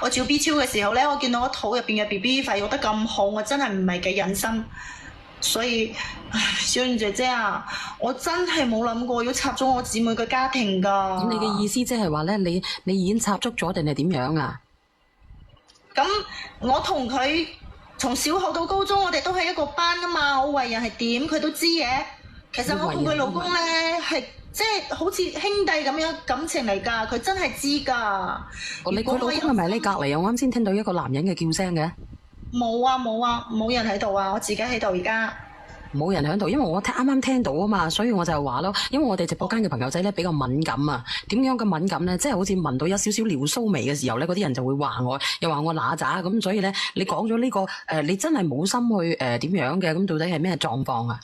我照 B 超嘅時候咧，我見到我肚入邊嘅 BB 發育得咁好，我真係唔係幾忍心。所以，唉，小燕姐姐啊，我真係冇諗過要插咗我姊妹嘅家庭㗎。咁你嘅意思即係話咧，你已經插足咗定係點樣啊？咁我同佢從小學到高中，我哋都係一個班㗎嘛。我為人係點，佢都知嘅。其實我同佢老公咧係即係好似兄弟咁樣感情嚟㗎，佢真係知㗎。哦，你佢老公係咪喺你隔離啊？我啱先聽到一個男人嘅叫聲嘅。冇啊冇啊，冇人喺度啊，我自己喺度而家。冇人喺度，因為我啱啱聽到啊嘛，所以我就話咯，因為我哋直播間嘅朋友仔咧比較敏感啊。點樣嘅敏感咧？即係好似聞到有少少尿騷味嘅時候咧，嗰啲人就會話我，又話我乸渣咁。所以咧，你講咗呢個你真係冇心去點樣嘅？咁到底係咩狀況啊？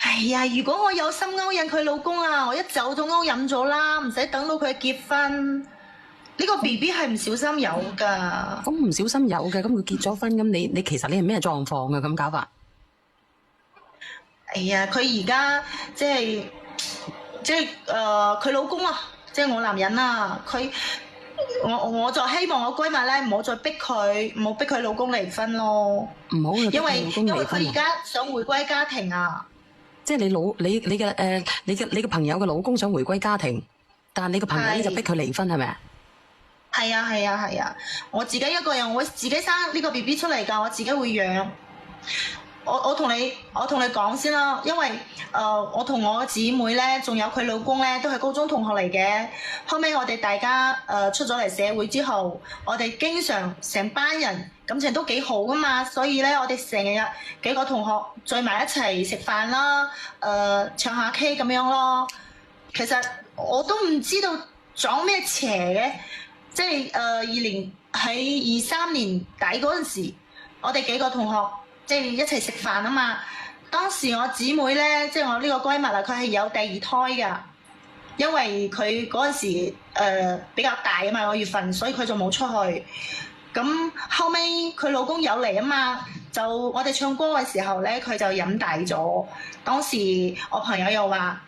哎呀，如果我有心勾引佢老公啊，我一早就勾引咗啦，唔使等到佢結婚。呢個 BB 係唔小心有㗎。咁唔小心有嘅，咁佢結咗婚，咁你其實你係咩狀況嘅咁搞法？哎呀，佢而家佢老公啊，即係我男人啊，我就希望我閨蜜咧唔好再逼佢，唔好逼佢老公離婚咯。唔好因為老公離婚佢而家想回歸家庭啊。即係你嘅朋友嘅老公想回歸家庭，但係你嘅朋友咧就逼佢離婚係咪啊？係啊係啊係啊！我自己一個人，我自己生呢個 BB 出嚟㗎，我自己會養。我同你講先啦，因為我同我姊妹咧，仲有佢老公咧，都係高中同學嚟嘅。後尾我哋大家出咗嚟社會之後，我哋經常成班人感情都幾好㗎嘛，所以咧我哋成日幾個同學聚埋一齊食飯啦，唱下 K 咁樣咯。其實我都唔知道撞咩邪嘅。即係23年底嗰陣時，我哋幾個同學即係一齊食飯啊嘛。當時我姊妹咧，即係我呢個閨蜜啊，佢係有第2胎㗎。因為佢嗰陣時比較大啊嘛，個月份，所以佢就冇出去。咁後尾佢老公有嚟啊嘛，就我哋唱歌嘅時候咧，佢就飲大咗。當時我朋友又話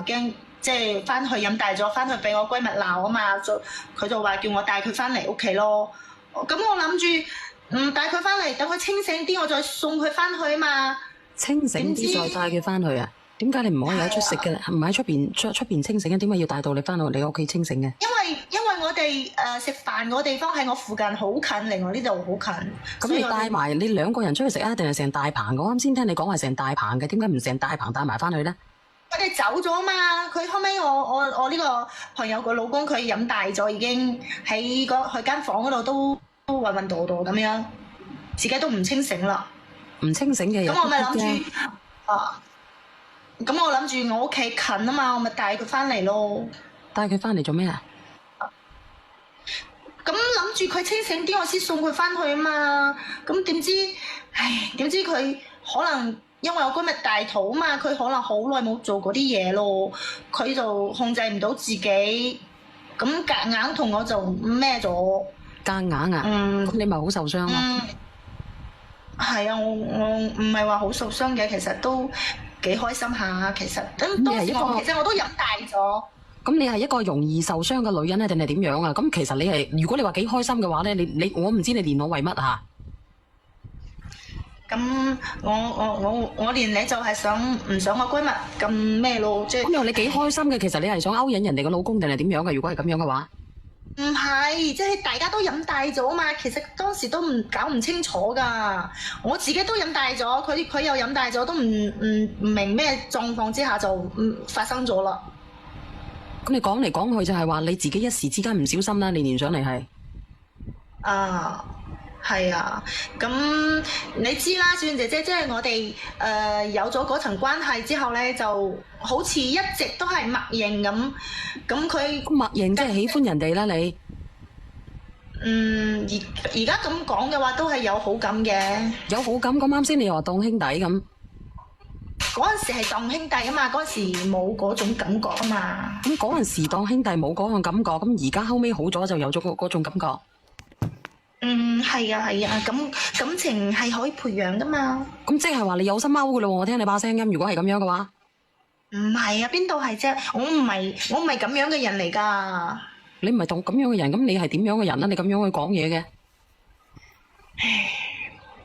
驚。即係翻去飲大咗，翻去俾我閨蜜鬧啊嘛，佢就話叫我帶佢翻嚟屋企咯。咁我諗住帶佢翻嚟，等佢清醒啲，我再送佢翻去啊嘛。清醒啲再帶佢翻去啊？點解你唔可以喺出食嘅？唔喺出邊清醒嘅？點解要帶到你翻到你屋企清醒嘅？因為我哋食飯個地方喺我附近，好近，離我呢度好近。咁你帶埋你2個人出去食啊？定係成大棚？我啱先聽你講話成大棚嘅，點解唔成大棚帶埋翻去咧？我哋走咗嘛，佢後尾我呢個朋友個老公佢飲大咗，已經喺佢間房嗰度都暈暈倒倒咁樣，自己都唔清醒啦。唔清醒嘅人。咁我咪諗住咁我諗住我屋企近啊嘛，我咪帶佢翻嚟咯。帶佢翻嚟做咩啊？咁諗住佢清醒啲，我先送佢翻去啊嘛。咁點知佢可能。因為我閨蜜大肚嘛，佢可能好耐冇做嗰啲嘢咯，佢就控制唔到自己，咁夾硬同我就咩咗。夾硬啊？咁你咪好受傷咯。係啊，我唔係話好受傷嘅，其實都幾開心下。其實當時我都飲大咗。咁你係一個容易受傷嘅女人咧，定係點樣啊？咁其實你係，如果你話幾開心嘅話咧，我唔知你連我為乜啊？咁我連你就係唔想我閨蜜咁咩咯，即係。咁你幾開心嘅？其實你係想勾引人哋個老公定係點樣嘅？如果係咁樣嘅話，唔係，即係大家都飲大咗嘛。其實當時都搞唔清楚噶，我自己都飲大咗，佢又飲大咗，都唔明咩狀況之下就發生咗啦。咁你講嚟講去就係話你自己一時之間唔小心啦，你連上嚟係。係啊，咁你知啦，小燕姐姐，即係我哋有咗嗰層關係之後咧，就好似一直都係默認咁，咁佢默認即係喜歡人哋啦，你而家咁講嘅話，都係有好感嘅。有好感咁啱先，你又話當兄弟咁。嗰陣時係當兄弟啊嘛，嗰陣時冇嗰種感覺啊嘛。咁嗰陣時當兄弟冇嗰種感覺，咁而家後尾好咗就有咗嗰種感覺。係啊，咁感情係可以培養噶嘛。咁即係話你有心勾噶咯？我聽你把聲音，如果係咁樣嘅話，唔係啊，邊度係啫？我唔係咁樣嘅人嚟噶。你唔係當咁樣嘅人，咁你係點樣嘅人啊？你咁樣去講嘢嘅？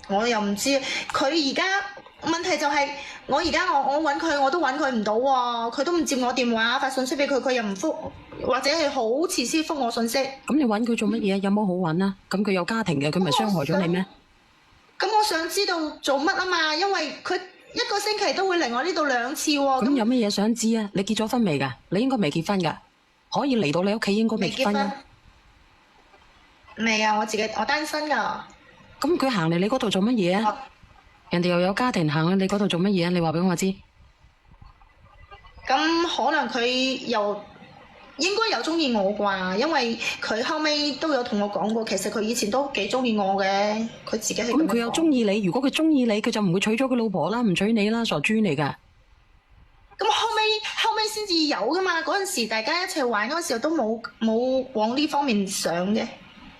我又唔知，佢而家問題就係、我而家我揾佢我都揾佢唔到喎，佢都唔接我電話，發信息俾佢，佢又唔覆，或者係好遲先覆我信息。咁你揾佢做乜嘢？有冇好揾啊？咁佢有家庭嘅，佢咪傷害咗你咩？咁我想知道做乜啊嘛，因為佢一個星期都會嚟我呢度2次喎。咁有乜嘢想知啊？你結咗婚未㗎？你應該未結婚㗎，可以嚟到你屋企應該未結婚㗎。未啊，我單身㗎。咁佢行嚟你嗰度做乜嘢啊？人哋又有家庭，行去你嗰度做乜嘢啊？你話俾我知。咁可能佢又應該有中意我啩，因為佢後尾都有同我講過，其實佢以前都幾中意我嘅，佢自己係咁樣講。咁佢又中意你，如果佢中意你，佢就唔會娶咗佢老婆啦，唔娶你啦，傻豬嚟㗎。咁後尾先至有㗎嘛，嗰陣時大家一齊玩嗰陣時候都冇往呢方面想嘅。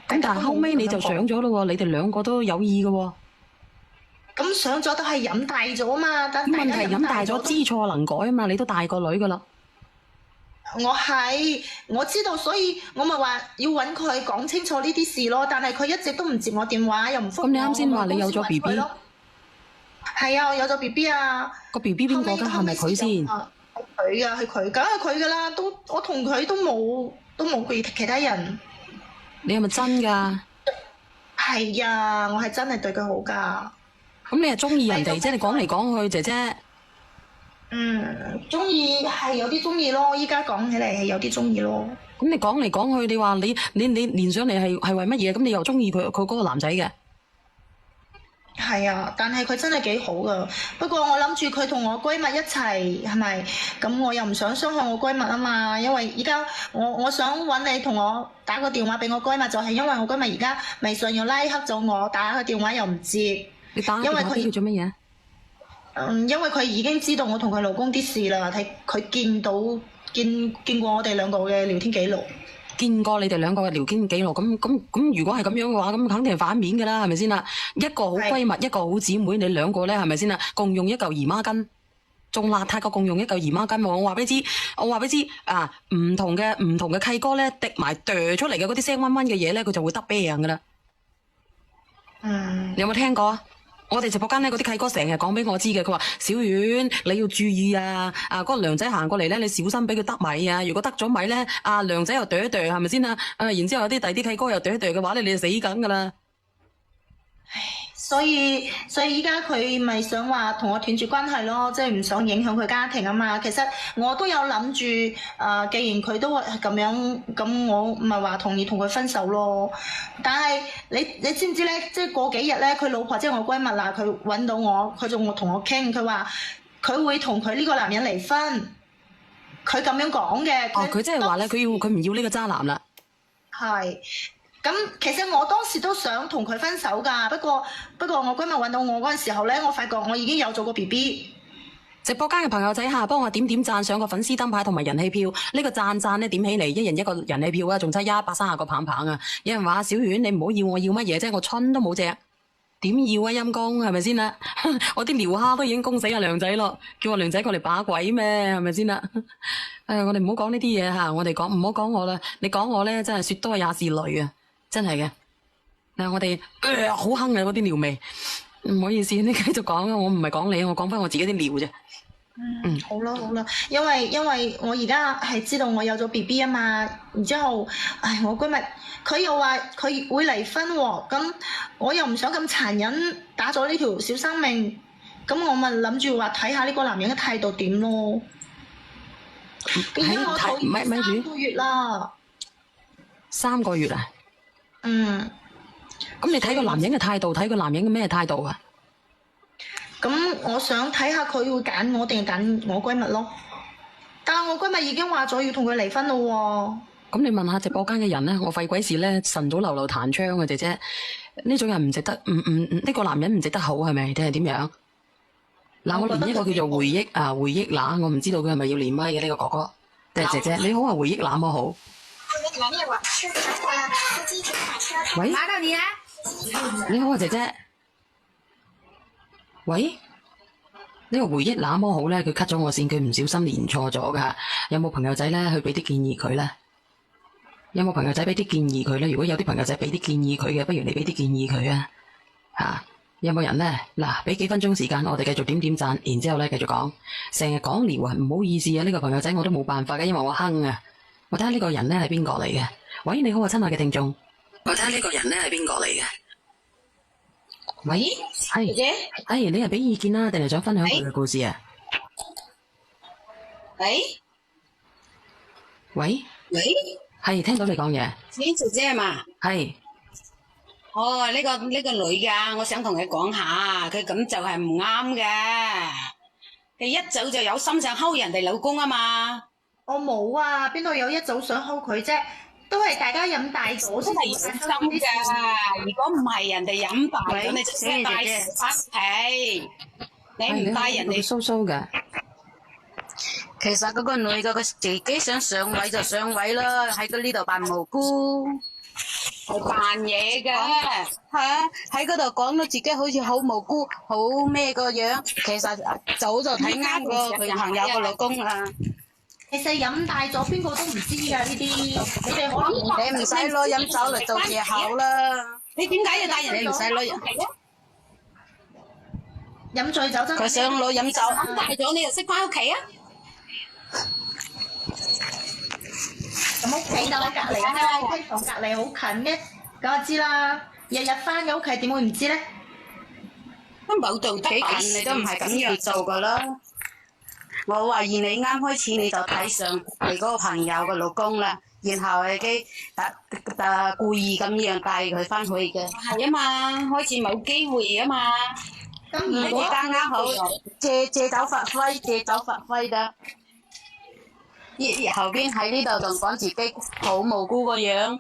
咁但係後尾你就上咗咯喎，你哋兩個都有意嘅喎。咁上咗都係飲大咗啊嘛，但咁問題飲大咗，知錯能改啊嘛，你都大個女㗎啦。我知道，所以我咪話要揾佢講清楚呢啲事咯。但係佢一直都唔接我電話，又唔覆我。咁你啱先話你有咗 BB？係啊，我有咗 BB 啊。個 BB 邊個㗎？係咪佢先？係佢啊，係佢，梗係佢㗎啦。我同佢都冇其他人。你係咪真㗎？係啊，我係真係對佢好㗎。咁你係中意人哋啫？你講嚟講去，姐姐。中意係有啲中意咯，依家講起嚟係有啲中意咯。咁你講嚟講去，你話你連上嚟係為乜嘢？咁你又中意佢嗰個男仔嘅？係啊，但係佢真係幾好噶。不過我諗住佢同我閨蜜一齊，係咪？咁我又唔想傷害我閨蜜啊嘛。因為依家我想揾你同我打個電話俾我閨蜜，就係因為我閨蜜而家微信又拉黑咗我，打個電話又唔接。你打電話俾佢做乜嘢？因為佢已經知道我同佢老公啲事啦，睇佢見過我哋兩個嘅聊天記錄，見過你哋兩個嘅聊天記錄，咁如果係咁樣嘅話，咁肯定係反面㗎啦，係咪先啦？一個好閨蜜，一個好姊妹，你兩個咧係咪先啦？共用一嚿姨媽巾，仲邋遢過共用一嚿姨媽巾喎！我話俾你知啊，唔同嘅契哥咧，滴埋哚出嚟嘅嗰啲聲溫溫嘅嘢咧，佢就會得病㗎啦。你有冇聽過啊？我哋直播間咧，嗰啲契哥成日講俾我知嘅，佢話小遠你要注意啊！嗰個梁仔行過嚟咧，你小心俾佢得米啊！如果得咗米咧，梁仔又哚一哚，係咪先啊？然之後有啲第啲契哥又哚一哚嘅話咧，你就死梗噶啦！所以依家佢咪想話同我斷絕關係咯，即係唔想影響佢家庭啊嘛。其實我都有諗住，既然佢都係咁樣，咁我咪話同意同佢分手咯。但係你知唔知咧？即係過幾日咧，佢老婆即係我閨蜜啦，佢揾到我，佢仲同我傾，佢話佢會同佢呢個男人離婚。佢咁樣講嘅。佢即係話咧，佢唔要呢個渣男啦。係。咁其實我當時都想同佢分手㗎，不過我閨蜜揾到我嗰陣時候咧，我發覺我已經有咗個 BB。直播間嘅朋友仔嚇，幫我點讚上個粉絲燈牌同埋人氣票，呢個讚咧點起嚟，一人一個人氣票啊，仲差130個棒棒啊！有人話小丸你唔好要我要乜嘢啫，我春都冇隻，點要啊陰公係咪先啦？我啲撩蝦都已經攻死阿梁仔咯，叫我梁仔過嚟把鬼咩係咪先啦？我哋唔好講呢啲嘢嚇，我哋唔好講我啦，你講我咧真係説多也是淚啊！真係嘅，嗱我哋好坑嘅嗰啲尿味，唔好意思，你繼續講啊，我唔係講你，我講翻我自己啲尿啫。好啦，因為我而家係知道我有咗 BB 啊嘛，然之後，我閨蜜佢又話佢會離婚喎，咁我又唔想咁殘忍打咗呢條小生命，咁我咪諗住話睇下呢個男人嘅態度點咯。而家我討厭3個月啦。3個月啊？咁你睇個男人嘅態度，睇個男人嘅咩態度啊？咁我想睇下佢會揀我定係揀我閨蜜咯。但係我閨蜜已經話咗要同佢離婚咯喎。咁你問下直播間嘅人咧，我費鬼事咧，晨早流流彈槍啊姐姐，呢種人唔值得，呢個男人唔值得好係咪？定係點樣？嗱，我連一個叫做回憶乸，我唔知道佢係咪要連麥嘅呢個哥哥，定係姐姐？你好啊，回憶乸麼好？喂，你好啊，姐姐。喂，呢個回憶那麼好咧，佢 cut 咗我線，佢唔小心連錯咗噶。有冇朋友仔咧去俾啲建議佢咧？有冇朋友仔俾啲建議佢咧？如果有啲朋友仔俾啲建議佢嘅，不如你俾啲建議佢啊！吓，有冇人咧？嗱，俾幾分鐘時間，我哋繼續點點讚，然之後咧繼續講。成日講聊啊，唔好意思啊，呢個朋友仔我都冇辦法嘅，因為我哼啊。我睇下呢個人咧係邊個嚟嘅？喂，你好啊，親愛嘅聽眾。我睇下呢個人咧係邊個嚟嘅？喂，係，姐姐，你係俾意見啦，定係想分享佢嘅故事啊？喂喂，喂，係聽到你講嘢。錢姐姐係嘛？係，哦，呢個女噶，我想同佢講下，佢咁就係唔啱嘅。佢一早就有心想溝人哋老公啊嘛。我冇啊，邊度有一早想溝佢啫？都係大家飲大咗先都係有心噶。如果唔係人哋飲大咗，你就先帶翻屋企。你唔帶人哋蘇蘇嘅。其實嗰個女嘅，佢自己想上位就上位啦，喺佢呢度扮無辜，係扮嘢嘅嚇，喺嗰度講到自己好似好無辜、好咩個樣，其實早就睇啱過佢朋友個老公啦。其實飲大咗邊個都唔知㗎呢啲，你哋可能你唔使攞飲酒嚟做藉口啦。你點解要帶人？你唔使攞飲醉酒真係佢想攞飲酒，飲大咗你又識翻屋企啊？咁屋企就喺隔離啊，喺房隔離好近嘅，咁我知啦。日日翻嘅屋企點會唔知咧？都冇道德感，你都唔係咁樣做噶啦。我懷疑你啱開始你就睇上你嗰個朋友個老公啦，然後你故意咁樣帶佢翻去嘅。係啊嘛，開始冇機會啊嘛。咁你如果啱好借酒發揮得。後邊喺呢度仲講自己好無辜個樣，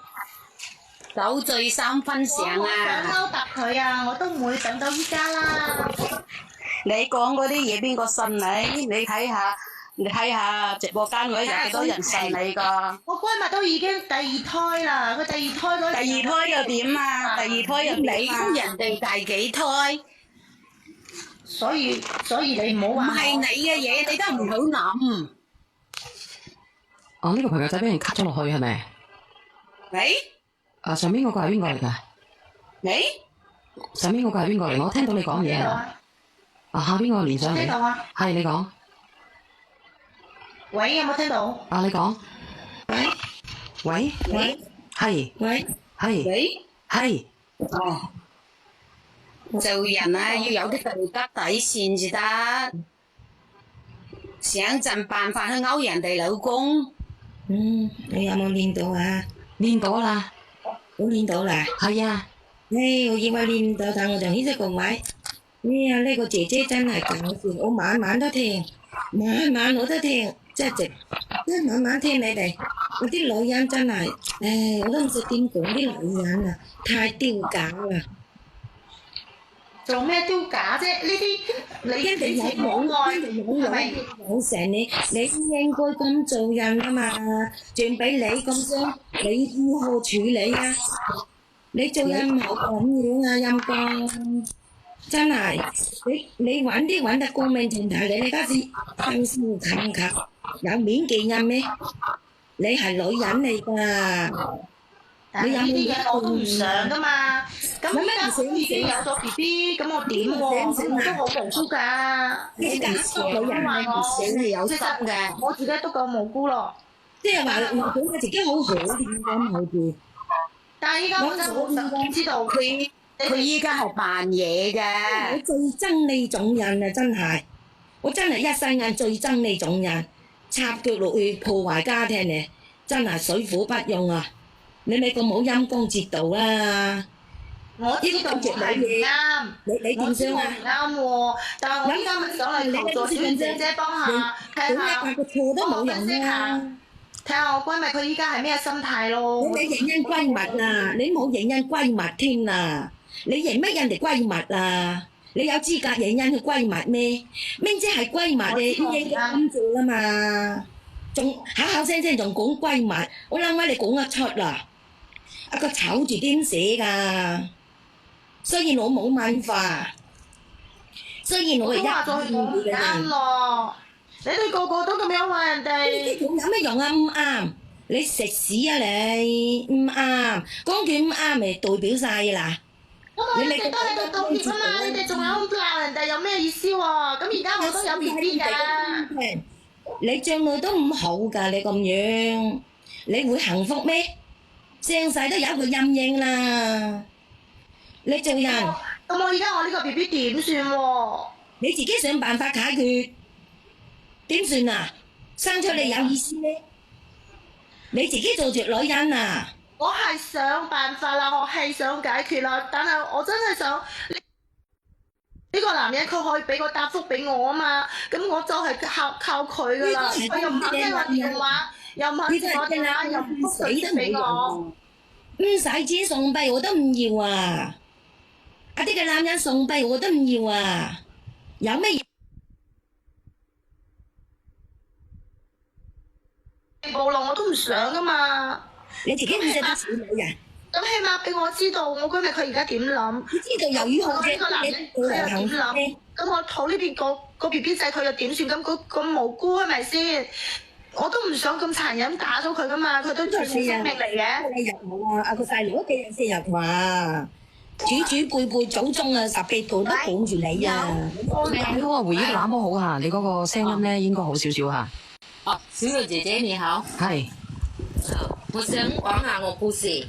酒醉三分醒我想啊！勾搭佢啊，我都唔會等到依家啦。你講嗰啲嘢邊個信你？你睇下直播間嗰日有幾多人信你㗎？我閨蜜都已經第二胎啦，佢第二胎嗰時第二胎又點啊？第二胎又點啊？人哋第幾胎？所以你唔好唔話係你嘅嘢，你都唔好諗。哦，呢個朋友仔俾人 cut 咗落去係咪？喂上邊嗰個係邊個嚟㗎？喂，上邊嗰個係邊個嚟？我聽到你講嘢啊！下邊嗰個連上嚟。聽到啊？係你講。喂，有冇聽到？你講。喂喂。喂。係。喂。係。喂。係。哦。做人啊，要有啲道德底線至得。想盡辦法去勾人哋老公。你有冇練到啊？練到啦。我練到啦。係啊。我以為練唔到，但我就呢隻個位。呢個姐姐真係搞笑，我晚晚都聽，晚晚我都聽，即係晚晚聽你哋。我啲女人真係，我都唔識點講啲女人啊，太丟架啦！做咩丟假啫？呢啲你一定有冇愛，係咪？有成你應該咁做人啊嘛，仲俾你咁樣，你如何處理啊？你做人唔好咁樣啊，陰公！真係，你揾得光明正大，你家是收收冚冚，有面見人咩？你係女人嚟㗎，但係呢啲嘢我都唔想噶嘛。咁依家我已經有咗 BB，咁我點喎？咁我都好無辜㗎。你假女人係唔死係有心嘅，我自己都夠無辜咯。即係話我覺得自己好可憐咁後邊。但係依家我真係好想知道佢依家係扮嘢嘅。我最憎呢種人啊！真係，我真係一世人最憎呢種人，插腳落去破壞家庭咧，真係水火不容啊！你咪咁冇陰公節度啦！我知道係唔啱，你點想啊？唔啱喎，但係我依家咪想嚟求助小姐姐幫下，睇下個錯都冇用啊！睇下我閨蜜佢依家係咩心態咯。你認人閨蜜啊？你冇認人閨蜜添啊！你認乜人哋閨蜜啊？你有資格認人嘅閨蜜咩？明知係閨蜜你應該咁做啦嘛！仲口聲仲講閨蜜，我諗下你講得出啦！一個醜字點寫㗎？雖然我冇文化，雖然我係都話咗佢唔啱咯。你哋個個都咁樣話人哋，有咩用啊？唔啱！你食屎啊你，唔啱，講句唔啱咪代表晒啦。咁你哋都喺度道歉啊嘛，你哋仲有鬧人哋有咩意思喎？咁而家我都有 BB 㗎。你將來都唔好㗎，你咁樣，你會幸福咩？成世都有一個陰影啦。你做人，咁我而家我呢個 BB 點算喎？你自己想辦法解決，點算啊？生出嚟有意思咩？你自己做住女人啊！我係想辦法啦，我係想解決啦，但係我真係想呢個男人佢可以俾個答覆俾我啊嘛，咁我就係靠佢噶啦，佢又唔肯聽我電話，又唔肯接我電話，又唔覆信息俾我，唔使錢送幣我都唔要啊！啊啲嘅男人送幣我都唔要啊！有咩暴露我都唔想噶嘛。你自己唔識得處理啊？咁起碼俾我知道我今日佢而家點諗，你知道由於好呢個男人佢又點諗，咁我肚呢邊個 BB 仔佢又點算？咁無辜係咪先？我都唔想咁殘忍打咗佢噶嘛，佢都全是生命嚟嘅。你入我啊！阿個細路屋企人先入話，祖輩祖宗啊，十幾代都捧住你啊！你嗰個回憶那麼好嚇，你嗰個聲音咧應該好少少嚇。哦，小蕊姐姐你好，係。我想講下我故事。